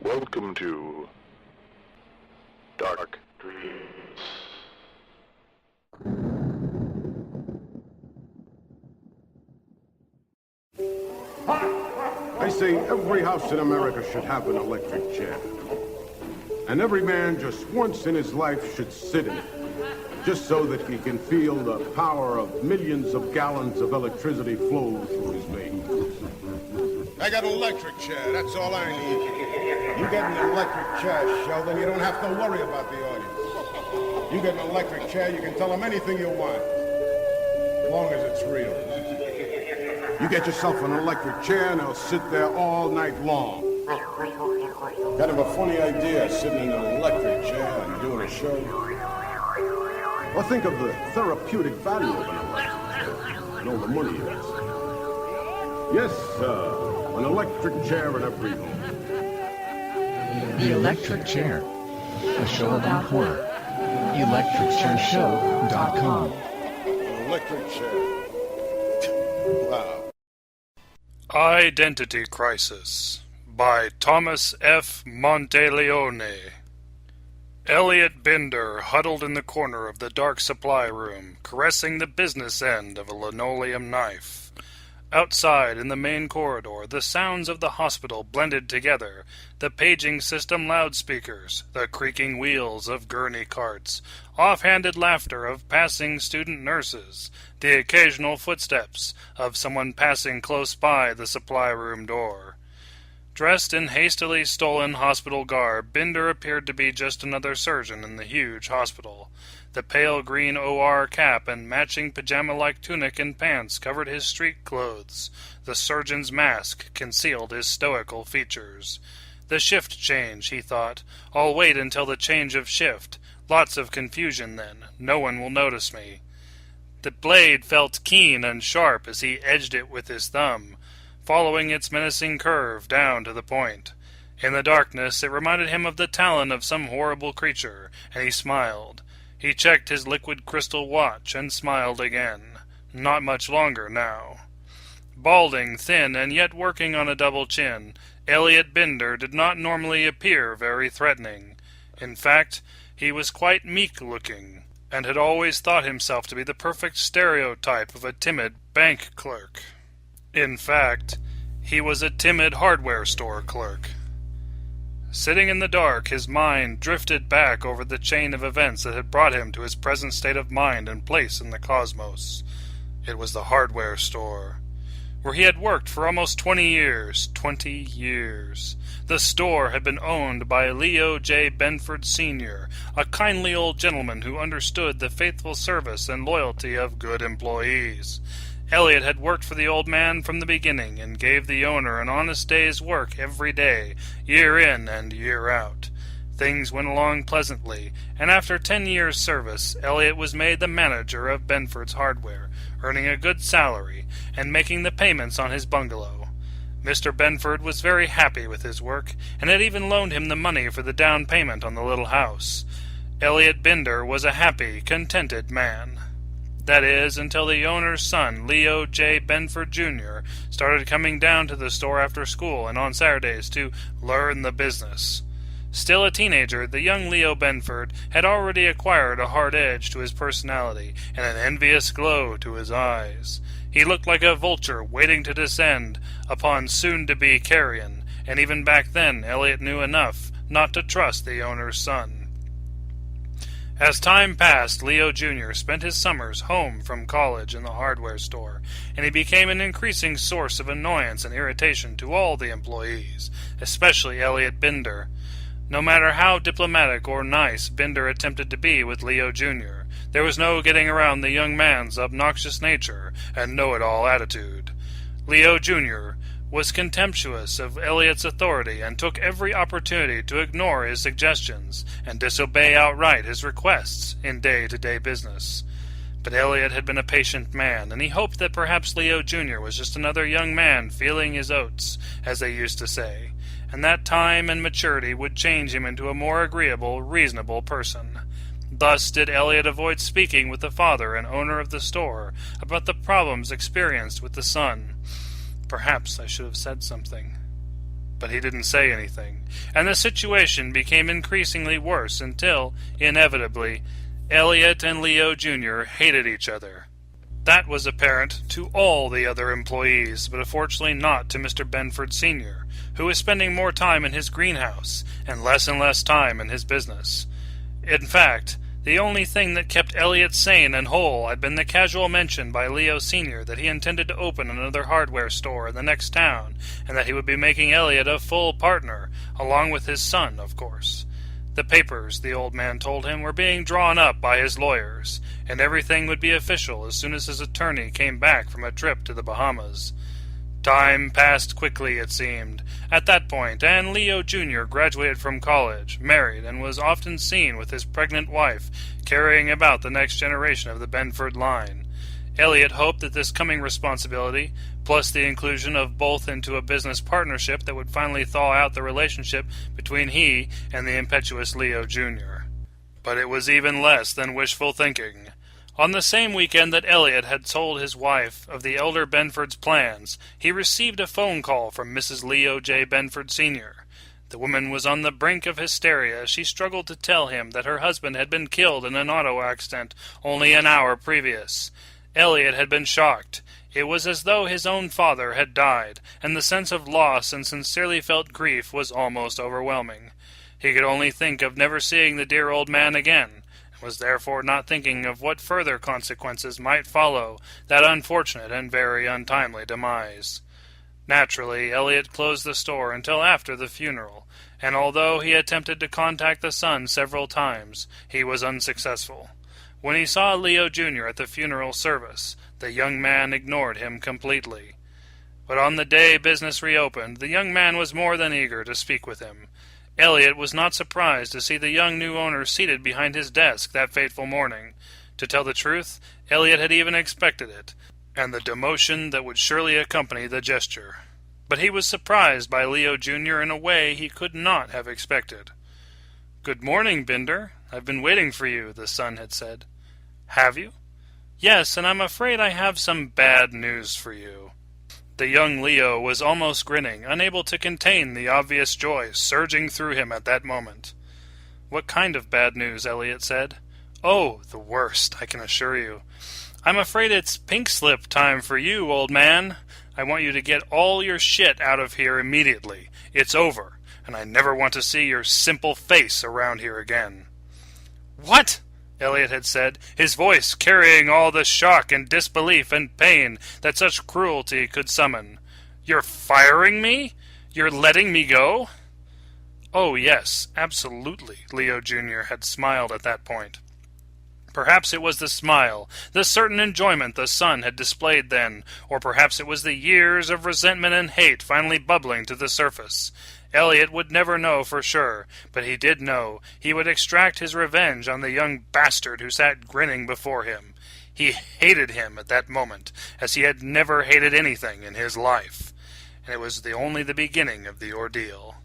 Welcome to Dark Dreams. I say every house in America should have an electric chair. And every man just once in his life should sit in it, just so that he can feel the power of millions of gallons of electricity flow through his veins. I got an electric chair, that's all I need. You get an electric chair, Sheldon, you don't have to worry about the audience. You get an electric chair, you can tell them anything you want, as long as it's real. You get yourself an electric chair and they'll sit there all night long. Kind of a funny idea, sitting in an electric chair and doing a show. Well, think of the therapeutic value of an electric chair and all the money it is. Yes, sir, an electric chair in every home. The Electric Chair, a show about horror. ElectricChairShow.com. An electric chair. Wow. Identity Crisis by Thomas F. Monteleone. Elliot Bender huddled in the corner of the dark supply room, caressing the business end of a linoleum knife. Outside, in the main corridor, the sounds of the hospital blended together, the paging system loudspeakers, the creaking wheels of gurney carts, off-handed laughter of passing student nurses, the occasional footsteps of someone passing close by the supply room door. Dressed in hastily stolen hospital garb, Bender appeared to be just another surgeon in the huge hospital. The pale green OR cap and matching pajama-like tunic and pants covered his street clothes. The surgeon's mask concealed his stoical features. The shift change, he thought. I'll wait until the change of shift. Lots of confusion then. No one will notice me. The blade felt keen and sharp as he edged it with his thumb, following its menacing curve down to the point. In the darkness, it reminded him of the talon of some horrible creature, and he smiled. He checked his liquid crystal watch and smiled again. Not much longer now. Balding, thin, and yet working on a double chin, Elliot Bender did not normally appear very threatening. In fact, he was quite meek-looking, and had always thought himself to be the perfect stereotype of a timid bank clerk. In fact, he was a timid hardware store clerk. Sitting in the dark, his mind drifted back over the chain of events that had brought him to his present state of mind and place in the cosmos. It was the hardware store, where he had worked for almost 20 years. 20 years. The store had been owned by Leo J. Benford Sr., a kindly old gentleman who understood the faithful service and loyalty of good employees. Elliot had worked for the old man from the beginning, and gave the owner an honest day's work every day, year in and year out. Things went along pleasantly, and after 10 years' service, Elliot was made the manager of Benford's Hardware, earning a good salary, and making the payments on his bungalow. Mr. Benford was very happy with his work, and had even loaned him the money for the down payment on the little house. Elliot Bender was a happy, contented man. That is, until the owner's son, Leo J. Benford Jr., started coming down to the store after school and on Saturdays to learn the business. Still a teenager, the young Leo Benford had already acquired a hard edge to his personality and an envious glow to his eyes. He looked like a vulture waiting to descend upon soon-to-be carrion, and even back then Elliot knew enough not to trust the owner's son. As time passed, Leo Jr. spent his summers home from college in the hardware store, and he became an increasing source of annoyance and irritation to all the employees, especially Elliot Bender. No matter how diplomatic or nice Bender attempted to be with Leo Jr., there was no getting around the young man's obnoxious nature and know-it-all attitude. Leo Jr. was contemptuous of Elliot's authority and took every opportunity to ignore his suggestions and disobey outright his requests in day-to-day business. But Elliot had been a patient man, and he hoped that perhaps Leo Jr. was just another young man feeling his oats, as they used to say, and that time and maturity would change him into a more agreeable, reasonable person. Thus did Elliot avoid speaking with the father and owner of the store about the problems experienced with the son. Perhaps I should have said something. But he didn't say anything, and the situation became increasingly worse until, inevitably, Elliot and Leo Jr. hated each other. That was apparent to all the other employees, but unfortunately not to Mr. Benford Sr., who was spending more time in his greenhouse and less time in his business. In fact, the only thing that kept Elliot sane and whole had been the casual mention by Leo Sr. that he intended to open another hardware store in the next town, and that he would be making Elliot a full partner, along with his son, of course. The papers, the old man told him, were being drawn up by his lawyers, and everything would be official as soon as his attorney came back from a trip to the Bahamas. Time passed quickly, it seemed, at that point, and Leo Jr. graduated from college, married, and was often seen with his pregnant wife, carrying about the next generation of the Benford line. Elliot hoped that this coming responsibility, plus the inclusion of both into a business partnership that would finally thaw out the relationship between he and the impetuous Leo Jr. But it was even less than wishful thinking. On the same weekend that Elliot had told his wife of the elder Benford's plans, he received a phone call from Mrs. Leo J. Benford Sr. The woman was on the brink of hysteria as she struggled to tell him that her husband had been killed in an auto accident only an hour previous. Elliot had been shocked. It was as though his own father had died, and the sense of loss and sincerely felt grief was almost overwhelming. He could only think of never seeing the dear old man again, and was therefore not thinking of what further consequences might follow that unfortunate and very untimely demise. Naturally, Elliot closed the store until after the funeral, and although he attempted to contact the son several times, he was unsuccessful. When he saw Leo Jr. at the funeral service, the young man ignored him completely. But on the day business reopened, the young man was more than eager to speak with him. Elliot was not surprised to see the young new owner seated behind his desk that fateful morning. To tell the truth, Elliot had even expected it, and the demotion that would surely accompany the gesture. But he was surprised by Leo Jr. in a way he could not have expected. "Good morning, Binder. I've been waiting for you," the son had said. "Have you?" "Yes, and I'm afraid I have some bad news for you." The young Leo was almost grinning, unable to contain the obvious joy surging through him at that moment. "What kind of bad news?" Elliot said. "Oh, the worst, I can assure you. I'm afraid it's pink slip time for you, old man. I want you to get all your shit out of here immediately. It's over, and I never want to see your simple face around here again." "What?" Elliot had said, his voice carrying all the shock and disbelief and pain that such cruelty could summon. "You're firing me? You're letting me go?" "Oh, yes, absolutely," Leo Jr. had smiled at that point. Perhaps it was the smile, the certain enjoyment the son had displayed then, or perhaps it was the years of resentment and hate finally bubbling to the surface. Elliot would never know for sure, but he did know he would extract his revenge on the young bastard who sat grinning before him. He hated him at that moment, as he had never hated anything in his life, and it was only the beginning of the ordeal.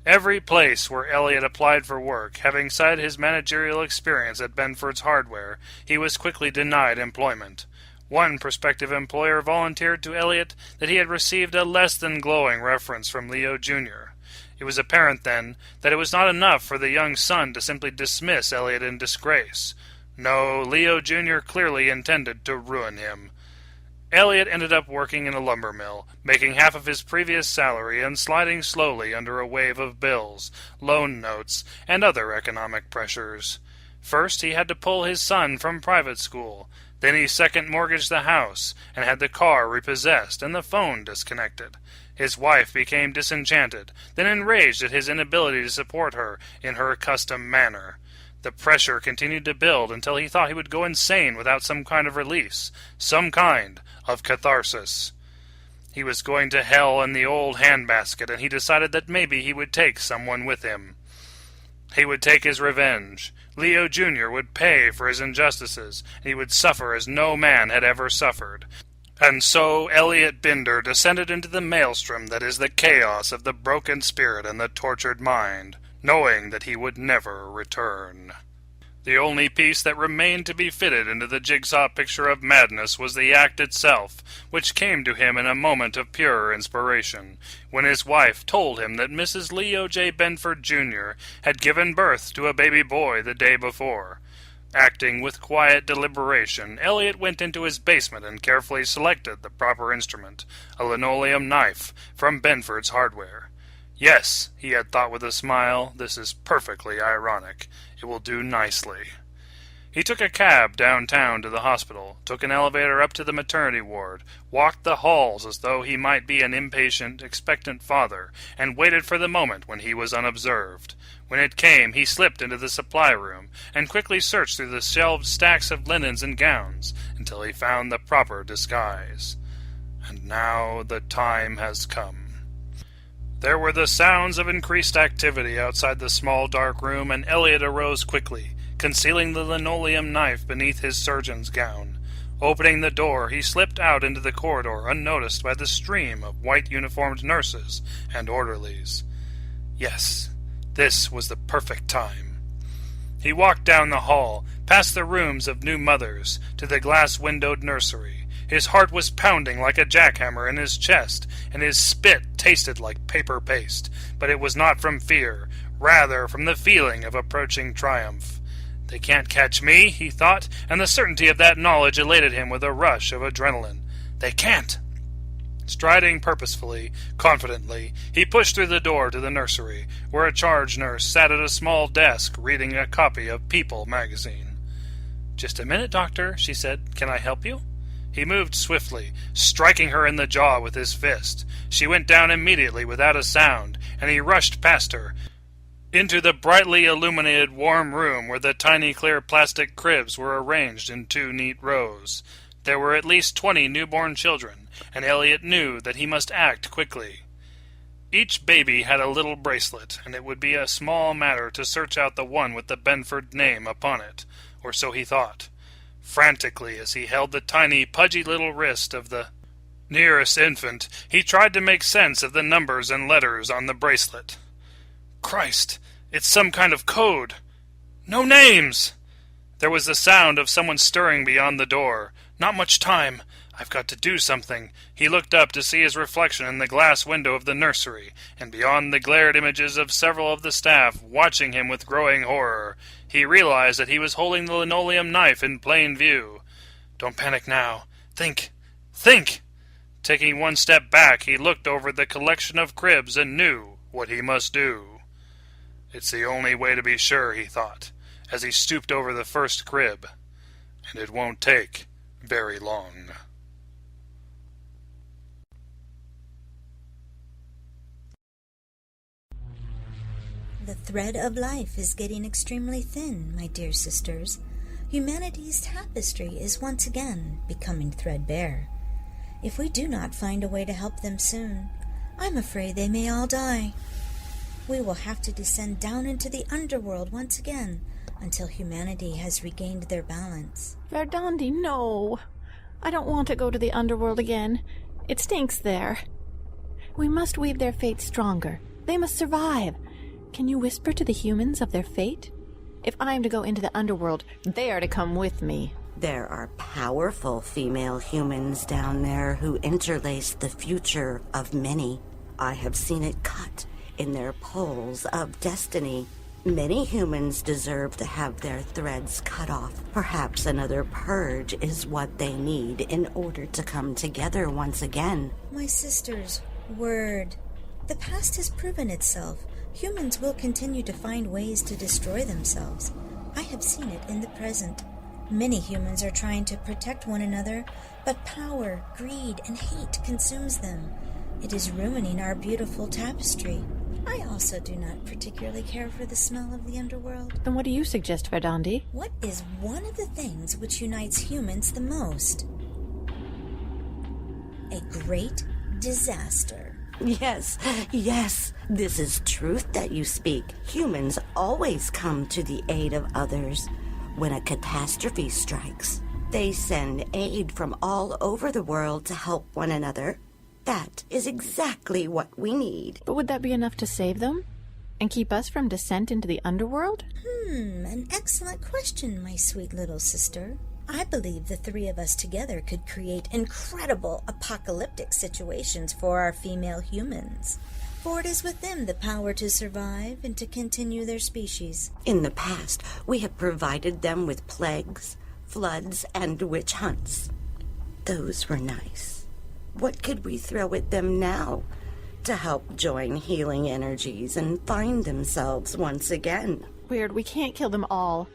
Every place where Elliot applied for work, having cited his managerial experience at Benford's Hardware, he was quickly denied employment. One prospective employer volunteered to Elliot that he had received a less than glowing reference from Leo Jr. It was apparent, then, that it was not enough for the young son to simply dismiss Elliot in disgrace. No, Leo Jr. clearly intended to ruin him. Elliot ended up working in a lumber mill, making half of his previous salary and sliding slowly under a wave of bills, loan notes, and other economic pressures. First, he had to pull his son from private school. Then he second mortgaged the house, and had the car repossessed and the phone disconnected. His wife became disenchanted, then enraged at his inability to support her in her accustomed manner. The pressure continued to build until he thought he would go insane without some kind of release, some kind of catharsis. He was going to hell in the old handbasket, and he decided that maybe he would take someone with him. He would take his revenge. Leo Jr. would pay for his injustices, and he would suffer as no man had ever suffered. And so Elliot Binder descended into the maelstrom that is the chaos of the broken spirit and the tortured mind, knowing that he would never return. The only piece that remained to be fitted into the jigsaw picture of madness was the act itself, which came to him in a moment of pure inspiration, when his wife told him that Mrs. Leo J. Benford, Jr. had given birth to a baby boy the day before. Acting with quiet deliberation, Elliot went into his basement and carefully selected the proper instrument, a linoleum knife from Benford's Hardware. Yes, he had thought with a smile, this is perfectly ironic. It will do nicely. He took a cab downtown to the hospital, took an elevator up to the maternity ward, walked the halls as though he might be an impatient, expectant father, and waited for the moment when he was unobserved. When it came, he slipped into the supply room, and quickly searched through the shelved stacks of linens and gowns, until he found the proper disguise. And now the time has come. There were the sounds of increased activity outside the small dark room, and Elliot arose quickly, concealing the linoleum knife beneath his surgeon's gown. Opening the door, he slipped out into the corridor unnoticed by the stream of white-uniformed nurses and orderlies. Yes, this was the perfect time. He walked down the hall, past the rooms of new mothers, to the glass-windowed nursery. His heart was pounding like a jackhammer in his chest, and his spit tasted like paper paste. But it was not from fear, rather from the feeling of approaching triumph. They can't catch me, he thought, and the certainty of that knowledge elated him with a rush of adrenaline. They can't! Striding purposefully, confidently, he pushed through the door to the nursery, where a charge nurse sat at a small desk reading a copy of People magazine. "Just a minute, doctor," she said. "Can I help you?" He moved swiftly, striking her in the jaw with his fist. She went down immediately without a sound, and he rushed past her, into the brightly illuminated warm room where the tiny clear plastic cribs were arranged in 2 neat rows. There were at least 20 newborn children, and Elliot knew that he must act quickly. Each baby had a little bracelet, and it would be a small matter to search out the one with the Benford name upon it, or so he thought. Frantically, as he held the tiny, pudgy little wrist of the nearest infant, he tried to make sense of the numbers and letters on the bracelet. Christ, it's some kind of code. No names! There was the sound of someone stirring beyond the door. Not much time. I've got to do something. He looked up to see his reflection in the glass window of the nursery, and beyond the glared images of several of the staff watching him with growing horror, he realized that he was holding the linoleum knife in plain view. Don't panic now. Think! Think! Taking one step back, he looked over the collection of cribs and knew what he must do. It's the only way to be sure, he thought, as he stooped over the first crib. And it won't take very long. The thread of life is getting extremely thin, my dear sisters. Humanity's tapestry is once again becoming threadbare. If we do not find a way to help them soon, I'm afraid they may all die. We will have to descend down into the underworld once again until humanity has regained their balance. Verdandi, no. I don't want to go to the underworld again. It stinks there. We must weave their fate stronger. They must survive. Can you whisper to the humans of their fate? If I am to go into the underworld, they are to come with me. There are powerful female humans down there who interlace the future of many. I have seen it cut in their poles of destiny. Many humans deserve to have their threads cut off. Perhaps another purge is what they need in order to come together once again. My sisters, word. The past has proven itself. Humans will continue to find ways to destroy themselves. I have seen it in the present. Many humans are trying to protect one another, but power, greed, and hate consumes them. It is ruining our beautiful tapestry. I also do not particularly care for the smell of the underworld. Then what do you suggest, Verdandi? What is one of the things which unites humans the most? A great disaster. Yes, yes, this is truth that you speak. Humans always come to the aid of others when a catastrophe strikes. They send aid from all over the world to help one another. That is exactly what we need. But would that be enough to save them? And keep us from descent into the underworld? An excellent question, my sweet little sister. I believe the three of us together could create incredible apocalyptic situations for our female humans. For it is with them the power to survive and to continue their species. In the past, we have provided them with plagues, floods, and witch hunts. Those were nice. What could we throw at them now to help join healing energies and find themselves once again? Weird, we can't kill them all.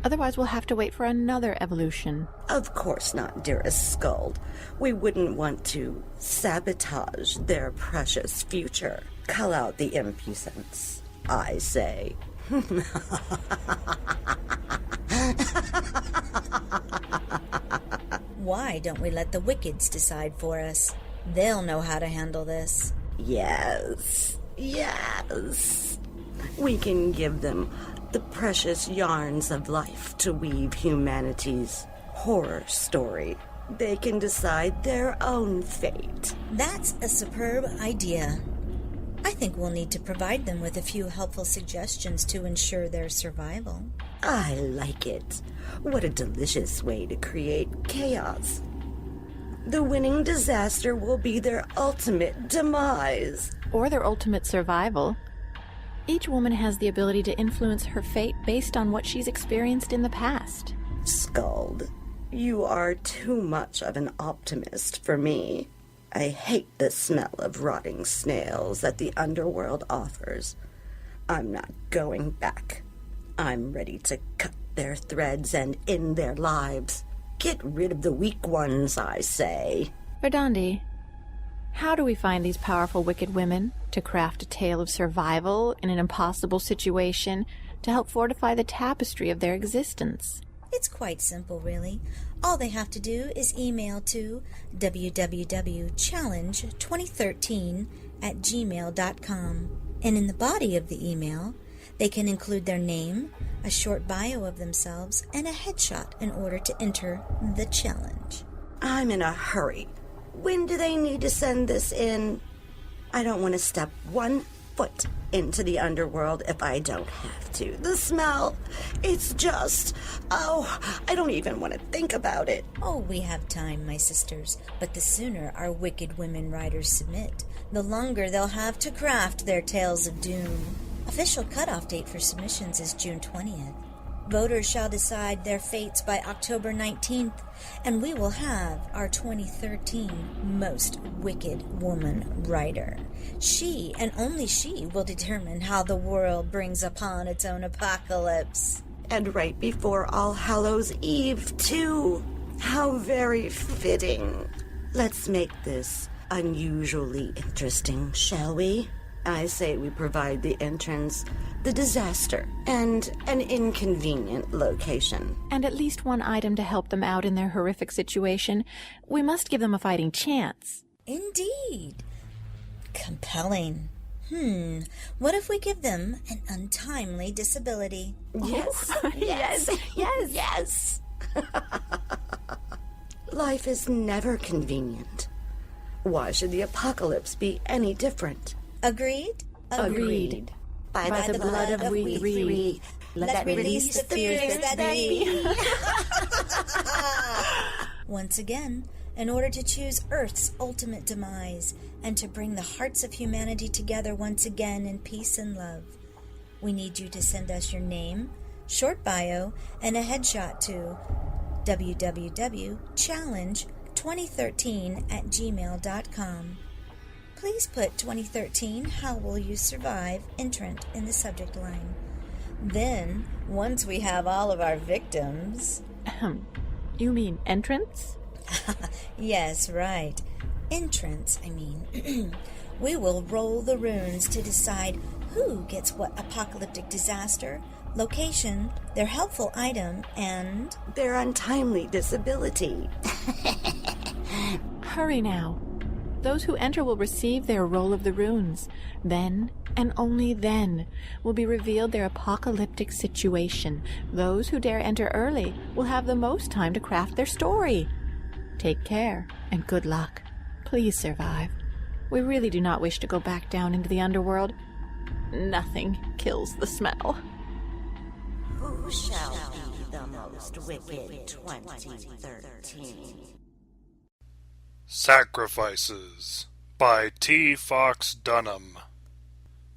Otherwise we'll have to wait for another evolution. Of course not, dearest Skuld. We wouldn't want to sabotage their precious future. Cull out the impudence, I say. Why don't we let the Wickeds decide for us? They'll know how to handle this. Yes, yes. We can give them the precious yarns of life to weave humanity's horror story. They can decide their own fate. That's a superb idea. I think we'll need to provide them with a few helpful suggestions to ensure their survival. I like it. What a delicious way to create chaos. The winning disaster will be their ultimate demise. Or their ultimate survival. Each woman has the ability to influence her fate based on what she's experienced in the past. Skuld, you are too much of an optimist for me. I hate the smell of rotting snails that the underworld offers. I'm not going back. I'm ready to cut their threads and end their lives. Get rid of the weak ones, I say. Verdandi, how do we find these powerful wicked women to craft a tale of survival in an impossible situation to help fortify the tapestry of their existence? It's quite simple, really. All they have to do is email to www.challenge2013@gmail.com. And in the body of the email, they can include their name, a short bio of themselves, and a headshot in order to enter the challenge. I'm in a hurry. When do they need to send this in? I don't want to step 1 foot into the underworld if I don't have to. The smell, it's just, I don't even want to think about it. Oh, we have time, my sisters, but the sooner our wicked women writers submit, the longer they'll have to craft their tales of doom. Official cutoff date for submissions is June 20th. Voters shall decide their fates by October 19th, and we will have our 2013 Most Wicked Woman Writer. She, and only she, will determine how the world brings upon its own apocalypse. And right before All Hallows Eve, too. How very fitting. Let's make this unusually interesting, shall we? I say we provide the entrance, the disaster, and an inconvenient location. And at least one item to help them out in their horrific situation. We must give them a fighting chance. Indeed. Compelling. What if we give them an untimely disability? Yes, yes, yes, yes. Life is never convenient. Why should the apocalypse be any different? Agreed? Agreed. By the blood of we three, let release the fears that be. Once again, in order to choose Earth's ultimate demise and to bring the hearts of humanity together once again in peace and love, we need you to send us your name, short bio, and a headshot to www.challenge2013@gmail.com. Please put 2013 How Will You Survive entrant in the subject line. Then, once we have all of our victims... You mean entrance? Yes, right. Entrance, I mean. We will roll the runes to decide who gets what apocalyptic disaster, location, their helpful item, and... their untimely disability. Hurry now. Those who enter will receive their roll of the runes. Then, and only then, will be revealed their apocalyptic situation. Those who dare enter early will have the most time to craft their story. Take care, and good luck. Please survive. We really do not wish to go back down into the underworld. Nothing kills the smell. Who shall be the most wicked 2013? Sacrifices by T. Fox Dunham.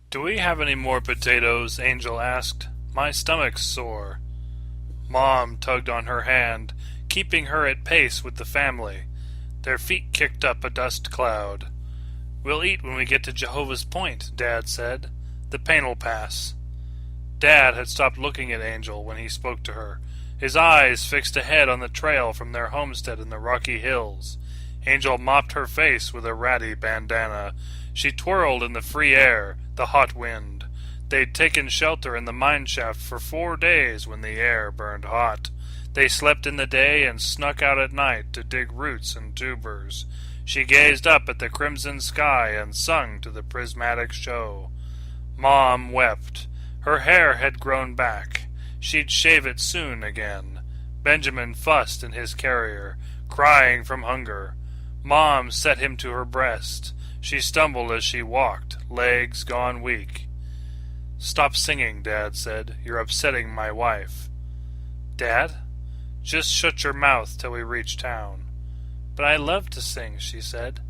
Do we have any more potatoes? Angel asked. My stomach's sore. Mom tugged on her hand, keeping her at pace with the family. Their feet kicked up a dust cloud. We'll eat when we get to Jehovah's Point, Dad said. The pain'll pass. Dad had stopped looking at Angel when he spoke to her, his eyes fixed ahead on the trail from their homestead in the Rocky Hills. Angel mopped her face with a ratty bandana. She twirled in the free air, the hot wind. They'd taken shelter in the mine shaft for 4 days when the air burned hot. They slept in the day and snuck out at night to dig roots and tubers. She gazed up at the crimson sky and sung to the prismatic show. Mom wept. Her hair had grown back. She'd shave it soon again. Benjamin fussed in his carrier, crying from hunger. Mom set him to her breast. She stumbled as she walked, legs gone weak. Stop singing, Dad said. You're upsetting my wife. Dad? Just shut your mouth till we reach town. But I love to sing, she said.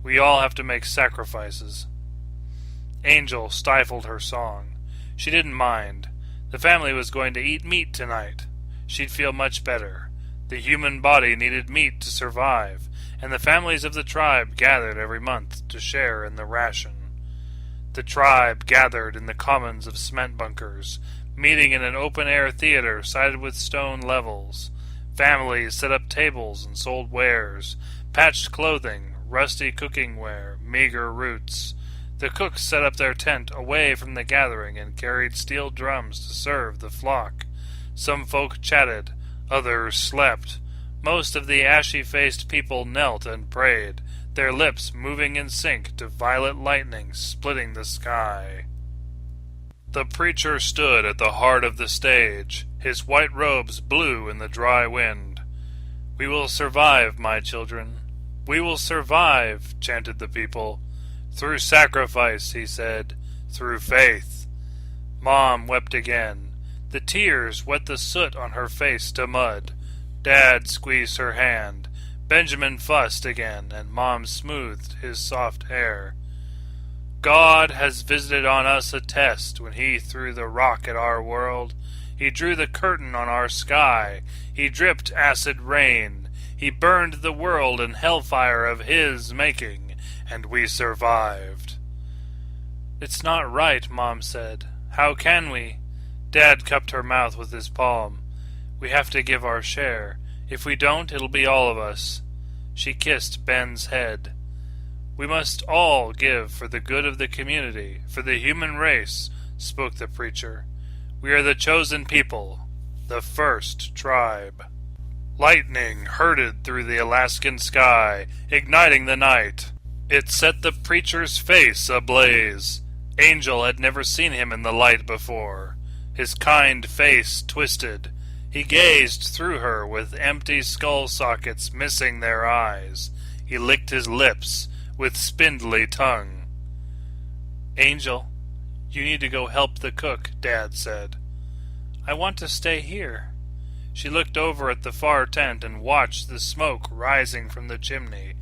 We all have to make sacrifices. Angel stifled her song. She didn't mind. The family was going to eat meat tonight. She'd feel much better. The human body needed meat to survive, and the families of the tribe gathered every month to share in the ration. The tribe gathered in the commons of cement bunkers, meeting in an open-air theater sided with stone levels. Families set up tables and sold wares, patched clothing, rusty cooking ware, meager roots. The cooks set up their tent away from the gathering and carried steel drums to serve the flock. Some folk chatted, others slept. Most of the ashy-faced people knelt and prayed, their lips moving in sync to violet lightning splitting the sky. The preacher stood at the heart of the stage. His white robes blew in the dry wind. We will survive, my children. We will survive, chanted the people. Through sacrifice, he said, through faith. Mom wept again. The tears wet the soot on her face to mud. Dad squeezed her hand. Benjamin fussed again, and Mom smoothed his soft hair. God has visited on us a test when he threw the rock at our world. He drew the curtain on our sky. He dripped acid rain. He burned the world in hellfire of his making, and we survived. It's not right, Mom said. How can we? Dad cupped her mouth with his palm. We have to give our share. If we don't, it'll be all of us. She kissed Ben's head. We must all give for the good of the community, for the human race, spoke the preacher. We are the chosen people, the first tribe. Lightning hurtled through the Alaskan sky, igniting the night. It set the preacher's face ablaze. Angel had never seen him in the light before. His kind face twisted. He gazed through her with empty skull sockets missing their eyes. He licked his lips with spindly tongue. Angel, you need to go help the cook, Dad said. I want to stay here. She looked over at the far tent and watched the smoke rising from the chimney.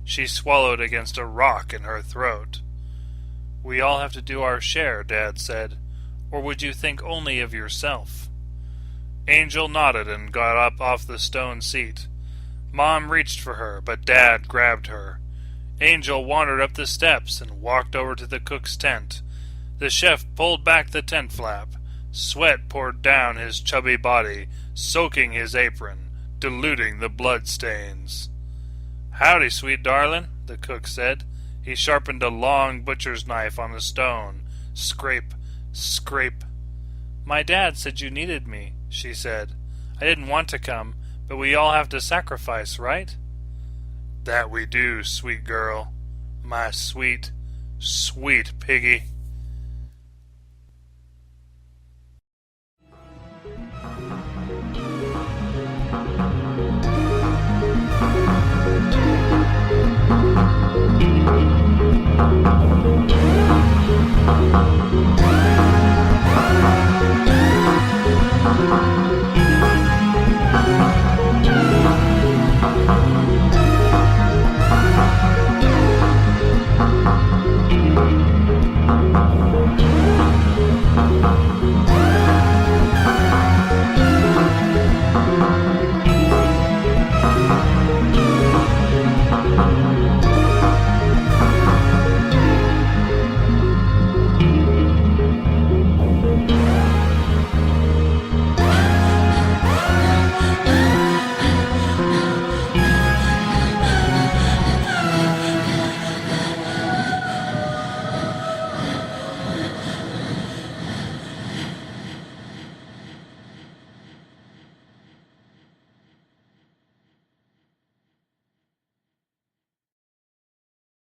She swallowed against a rock in her throat. We all have to do our share, Dad said. Or would you think only of yourself? Angel nodded and got up off the stone seat. Mom reached for her, but Dad grabbed her. Angel wandered up the steps and walked over to the cook's tent. The chef pulled back the tent flap. Sweat poured down his chubby body, soaking his apron, diluting the blood stains. Howdy, sweet darlin', the cook said. He sharpened a long butcher's knife on the stone. Scrape, scrape. My dad said you needed me, she said. I didn't want to come, but we all have to sacrifice, right? That we do, sweet girl. My sweet, sweet piggy.